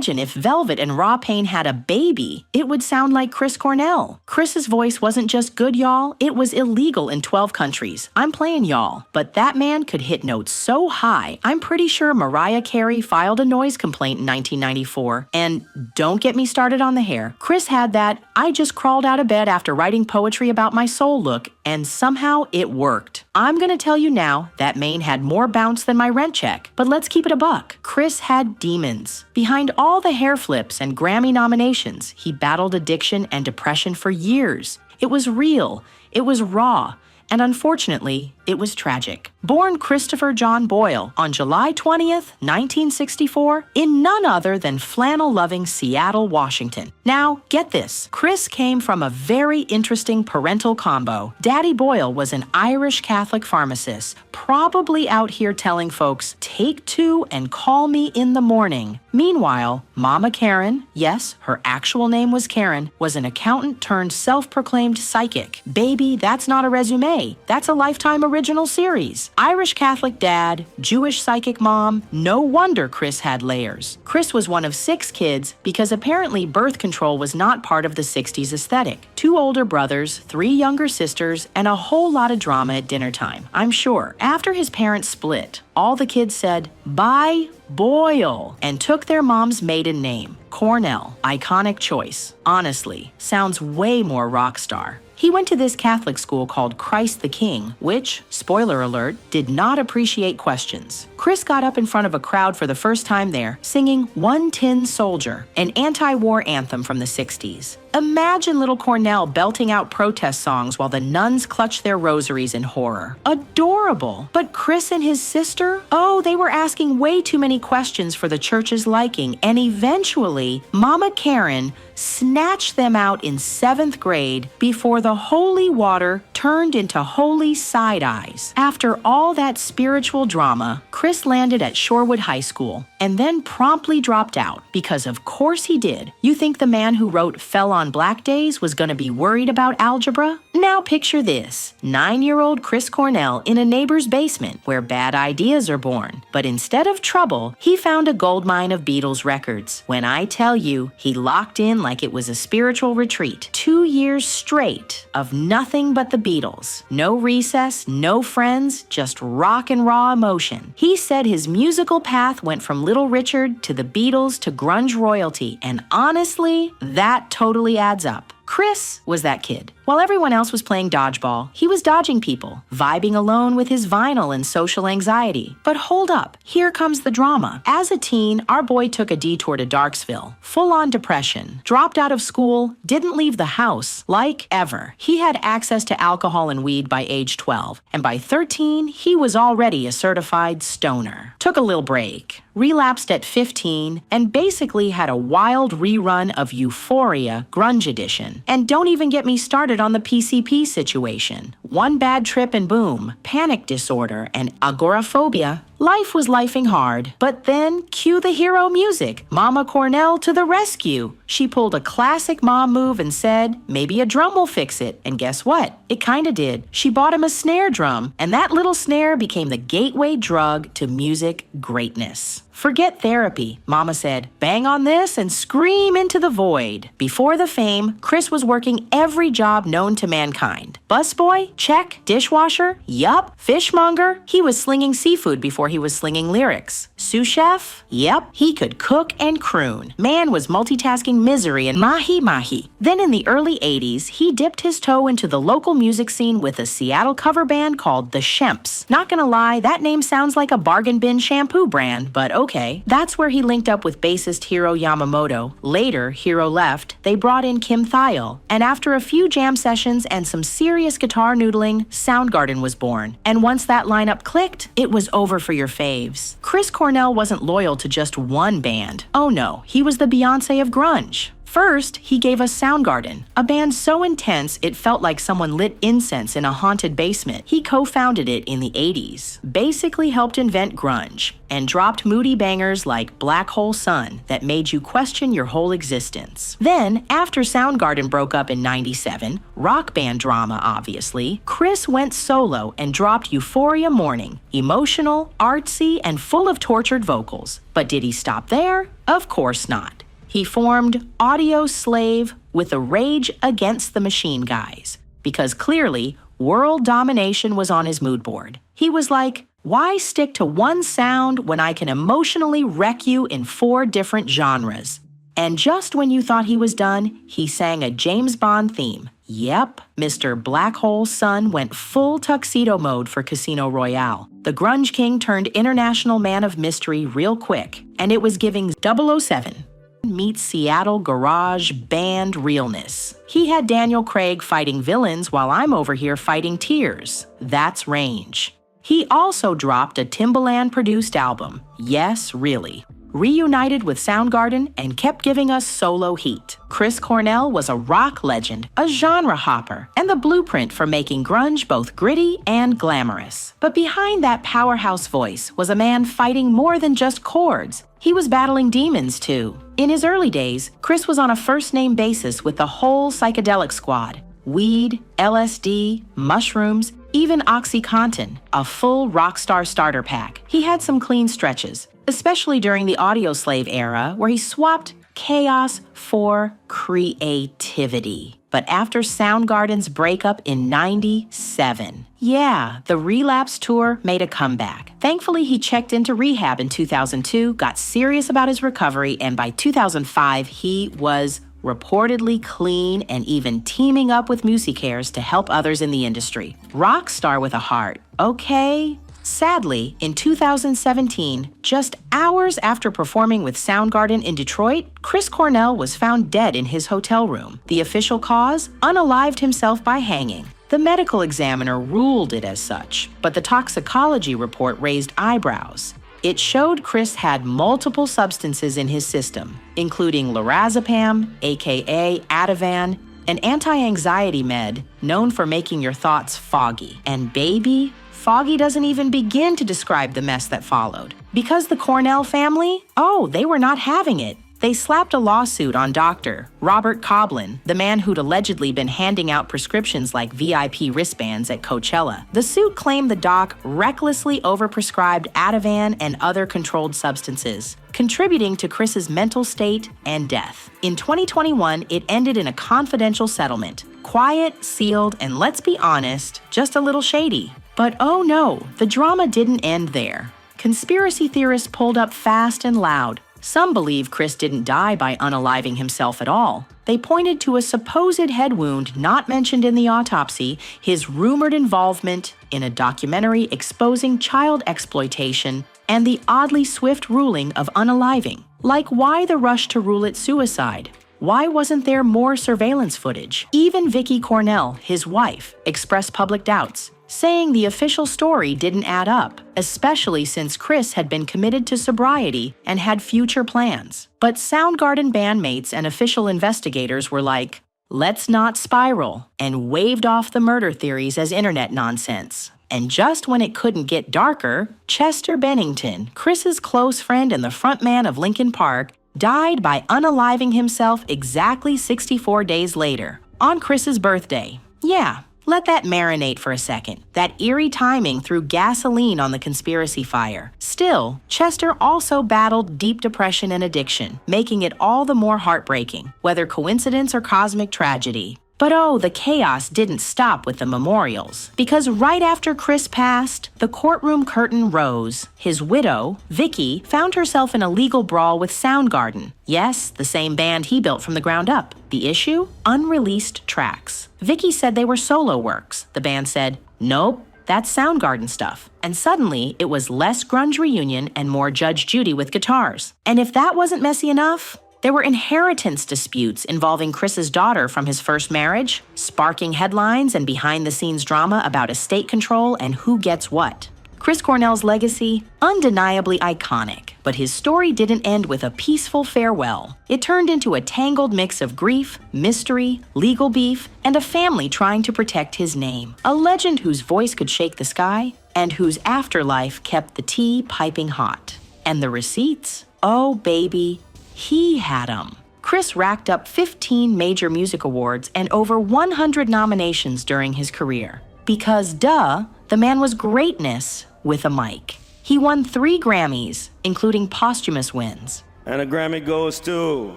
Imagine if Velvet and Raw Payne had a baby. It would sound like Chris Cornell. Chris's voice wasn't just good, y'all. It was illegal in 12 countries. I'm playing y'all. But that man could hit notes so high, I'm pretty sure Mariah Carey filed a noise complaint in 1994. And don't get me started on the hair. Chris had that I just crawled out of bed after writing poetry about my soul look, and somehow it worked. I'm gonna tell you now, that mane had more bounce than my rent check. But let's keep it a buck. Chris had demons. Behind all the hair flips and Grammy nominations, he battled addiction and depression for years. It was real. It was raw. And unfortunately, it was tragic. Born Christopher John Boyle on July 20th, 1964, in none other than flannel-loving Seattle, Washington. Now, get this. Chris came from a very interesting parental combo. Daddy Boyle was an Irish Catholic pharmacist, probably out here telling folks, "Take two and call me in the morning." Meanwhile, Mama Karen, yes, her actual name was Karen, was an accountant turned self-proclaimed psychic. Baby, that's not a resume. That's a Lifetime original series. Irish Catholic dad, Jewish psychic mom, no wonder Chris had layers. Chris was one of 6 kids because apparently birth control was not part of the 60s aesthetic. 2 older brothers, 3 younger sisters, and a whole lot of drama at dinner time, I'm sure. After his parents split, all the kids said, "Bye, Boyle," and took their mom's maiden name, Cornell. Iconic choice. Honestly, sounds way more rock star. He went to this Catholic school called Christ the King, which, spoiler alert, did not appreciate questions. Chris got up in front of a crowd for the first time there, singing One Tin Soldier, an anti-war anthem from the 60s. Imagine little Cornell belting out protest songs while the nuns clutched their rosaries in horror. Adorable. But Chris and his sister? Oh, they were asking way too many questions for the church's liking, and eventually, Mama Karen snatched them out in 7th grade before the holy water turned into holy side eyes. After all that spiritual drama, Chris landed at Shorewood High School and then promptly dropped out, because of course he did. You think the man who wrote Fell on Black Days was gonna be worried about algebra? Now picture this, 9-year-old Chris Cornell in a neighbor's basement where bad ideas are born. But instead of trouble, he found a goldmine of Beatles records. When I tell you, he locked in like it was a spiritual retreat. 2 years straight of nothing but the Beatles. No recess, no friends, just rock and raw emotion. He said his musical path went from Little Richard to the Beatles to grunge royalty, and honestly, that totally adds up. Chris was that kid. While everyone else was playing dodgeball, he was dodging people, vibing alone with his vinyl and social anxiety. But hold up, here comes the drama. As a teen, our boy took a detour to Darksville. Full-on depression, dropped out of school, didn't leave the house, like ever. He had access to alcohol and weed by age 12, and by 13, he was already a certified stoner. Took a little break, relapsed at 15, and basically had a wild rerun of Euphoria Grunge Edition. And don't even get me started on the PCP situation. One bad trip and boom, panic disorder and agoraphobia. Life was lifing hard, but then cue the hero music. Mama Cornell to the rescue. She pulled a classic mom move and said, maybe a drum will fix it. And guess what? It kinda did. She bought him a snare drum, and that little snare became the gateway drug to music greatness. Forget therapy, Mama said. Bang on this and scream into the void. Before the fame, Chris was working every job known to mankind. Busboy? Check. Dishwasher? Yup. Fishmonger? He was slinging seafood before he was slinging lyrics. Sous chef? Yep. He could cook and croon. Man was multitasking misery and mahi-mahi. Then in the early 80s, he dipped his toe into the local music scene with a Seattle cover band called the Shemps. Not gonna lie, that name sounds like a bargain bin shampoo brand, but okay. That's where he linked up with bassist Hiro Yamamoto. Later, Hiro left. They brought in Kim Thayil. And after a few jam sessions and some serious guitar noodling, Soundgarden was born. And once that lineup clicked, it was over for your faves. Chris Cornell wasn't loyal to just one band. Oh no, he was the Beyoncé of grunge. First, he gave us Soundgarden, a band so intense it felt like someone lit incense in a haunted basement. He co-founded it in the 80s, basically helped invent grunge, and dropped moody bangers like Black Hole Sun that made you question your whole existence. Then, after Soundgarden broke up in '97, rock band drama obviously, Chris went solo and dropped Euphoria Morning, emotional, artsy, and full of tortured vocals. But did he stop there? Of course not. He formed Audio Slave with the Rage Against the Machine guys, because clearly, world domination was on his mood board. He was like, why stick to one sound when I can emotionally wreck you in 4 different genres? And just when you thought he was done, he sang a James Bond theme. Yep, Mr. Black Hole Sun went full tuxedo mode for Casino Royale. The grunge king turned international man of mystery real quick, and it was giving 007. Meets Seattle garage band realness. He had Daniel Craig fighting villains while I'm over here fighting tears. That's range. He also dropped a Timbaland-produced album. Yes, really. Reunited with Soundgarden and kept giving us solo heat. Chris Cornell was a rock legend, a genre hopper, and the blueprint for making grunge both gritty and glamorous. But behind that powerhouse voice was a man fighting more than just chords. He was battling demons too. In his early days, Chris was on a first-name basis with the whole psychedelic squad. Weed, LSD, mushrooms, even OxyContin, a full rock star starter pack. He had some clean stretches, especially during the Audioslave era where he swapped chaos for creativity. But after Soundgarden's breakup in '97, yeah, the Relapse tour made a comeback. Thankfully, he checked into rehab in 2002, got serious about his recovery, and by 2005, he was reportedly clean and even teaming up with musicares to help others in the industry. Rock star with a heart, okay? Sadly, in 2017, just hours after performing with Soundgarden in Detroit, Chris Cornell was found dead in his hotel room. The official cause? Unalived himself by hanging. The medical examiner ruled it as such, but the toxicology report raised eyebrows. It showed Chris had multiple substances in his system, including lorazepam, aka Ativan, an anti-anxiety med known for making your thoughts foggy. And baby, foggy doesn't even begin to describe the mess that followed. Because the Cornell family? Oh, they were not having it. They slapped a lawsuit on Dr. Robert Coblin, the man who'd allegedly been handing out prescriptions like VIP wristbands at Coachella. The suit claimed the doc recklessly overprescribed Ativan and other controlled substances, contributing to Chris's mental state and death. In 2021, it ended in a confidential settlement. Quiet, sealed, and let's be honest, just a little shady. But oh no, the drama didn't end there. Conspiracy theorists pulled up fast and loud. Some believe Chris didn't die by unaliving himself at all. They pointed to a supposed head wound not mentioned in the autopsy, his rumored involvement in a documentary exposing child exploitation, and the oddly swift ruling of unaliving. Like, why the rush to rule it suicide? Why wasn't there more surveillance footage? Even Vicky Cornell, his wife, expressed public doubts, saying the official story didn't add up, especially since Chris had been committed to sobriety and had future plans. But Soundgarden bandmates and official investigators were like, let's not spiral, and waved off the murder theories as internet nonsense. And just when it couldn't get darker, Chester Bennington, Chris's close friend and the frontman of Linkin Park, died by unaliving himself exactly 64 days later, on Chris's birthday. Yeah. Let that marinate for a second. That eerie timing threw gasoline on the conspiracy fire. Still, Chester also battled deep depression and addiction, making it all the more heartbreaking, whether coincidence or cosmic tragedy. But oh, the chaos didn't stop with the memorials. Because right after Chris passed, the courtroom curtain rose. His widow, Vicky, found herself in a legal brawl with Soundgarden. Yes, the same band he built from the ground up. The issue? Unreleased tracks. Vicky said they were solo works. The band said, nope, that's Soundgarden stuff. And suddenly, it was less grunge reunion and more Judge Judy with guitars. And if that wasn't messy enough, there were inheritance disputes involving Chris's daughter from his first marriage, sparking headlines and behind-the-scenes drama about estate control and who gets what. Chris Cornell's legacy, undeniably iconic, but his story didn't end with a peaceful farewell. It turned into a tangled mix of grief, mystery, legal beef, and a family trying to protect his name. A legend whose voice could shake the sky, and whose afterlife kept the tea piping hot. And the receipts? Oh, baby, he had 'em. Chris racked up 15 major music awards and over 100 nominations during his career. Because, duh, the man was greatness with a mic. He won 3 Grammys, including posthumous wins. And a Grammy goes to,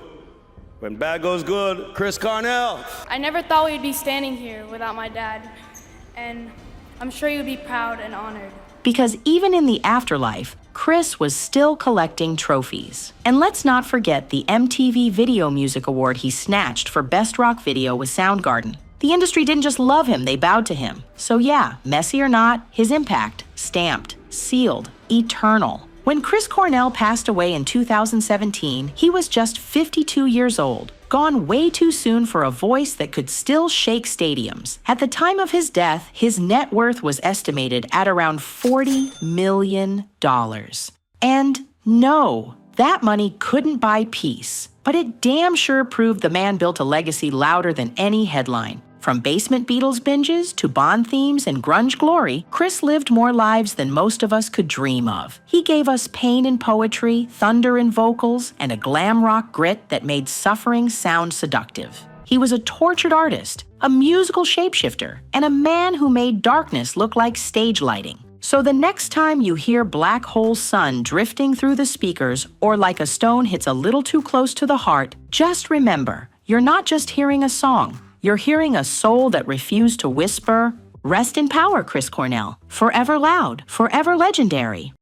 when bad goes good, Chris Cornell. I never thought we'd be standing here without my dad, and I'm sure you'd be proud and honored. Because even in the afterlife, Chris was still collecting trophies. And let's not forget the MTV Video Music Award he snatched for Best Rock Video with Soundgarden. The industry didn't just love him, they bowed to him. So yeah, messy or not, his impact, stamped, sealed, eternal. When Chris Cornell passed away in 2017, he was just 52 years old, gone way too soon for a voice that could still shake stadiums. At the time of his death, his net worth was estimated at around $40 million. And no, that money couldn't buy peace, but it damn sure proved the man built a legacy louder than any headline. From basement Beatles binges to Bond themes and grunge glory, Chris lived more lives than most of us could dream of. He gave us pain in poetry, thunder in vocals, and a glam rock grit that made suffering sound seductive. He was a tortured artist, a musical shapeshifter, and a man who made darkness look like stage lighting. So the next time you hear Black Hole Sun drifting through the speakers or Like a Stone hits a little too close to the heart, just remember, you're not just hearing a song. You're hearing a soul that refused to whisper, "Rest in power, Chris Cornell. Forever loud, forever legendary."